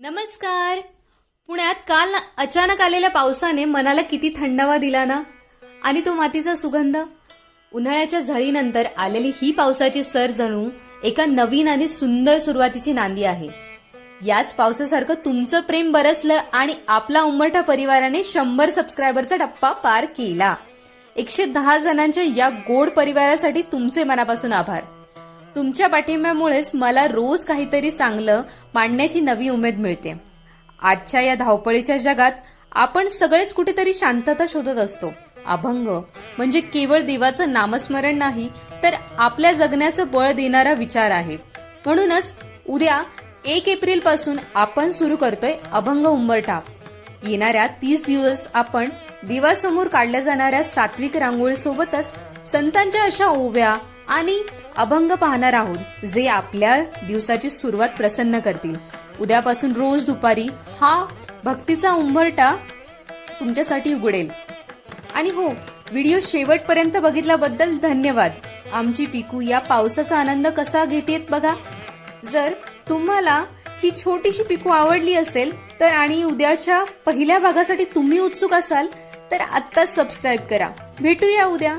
नमस्कार. पुण्यात काल अचानक आलेल्या पावसाने मनाला किती थंडावा दिला ना, आणि तो मातीचा सुगंध. उन्हाळ्याच्या झळीनंतर आलेली ही पावसाची सर जणू एका नवीन आणि सुंदर सुरुवातीची नांदी आहे. याच पावसासारखं तुमचं प्रेम बरसलं आणि आपला उंबरठा परिवाराने 100 सबस्क्रायबरचा टप्पा पार केला. 110 जणांच्या या गोड परिवारासाठी तुमचे मनापासून आभार. तुमच्या पाठिंब्यामुळेच मला रोज काहीतरी चांगलं मांडण्याची नवी उमेद मिळते. आजच्या या धावपळीच्या जगात आपण सगळेच कुठेतरी शांतता शोधत असतो. अभंग म्हणजे केवळ देवाचं नामस्मरण नाही, तर आपल्या जगण्याचं बळ देणारा विचार आहे. म्हणूनच उद्या 1 एप्रिल पासून आपण सुरू करतोय अभंग उंबरठा. येणाऱ्या 30 दिवस आपण देवासमोर काढल्या जाणाऱ्या सात्विक रांगोळीसोबतच संतांच्या अशा ओव्या आणि अभंग पाहणार आहोत, जे आपल्या दिवसाची सुरुवात प्रसन्न करतील. उद्यापासून रोज दुपारी हा भक्तीचा उंबरठा तुमच्यासाठी उघडेल. आणि हो, व्हिडिओ शेवटपर्यंत बघितल्याबद्दल धन्यवाद. आमची पिकू या पावसाचा आनंद कसा घेतेत बघा. जर तुम्हाला ही छोटीशी पिकू आवडली असेल तर आणि उद्याच्या पहिल्या भागासाठी तुम्ही उत्सुक असाल तर आत्ताच सबस्क्राईब करा. भेटूया उद्या.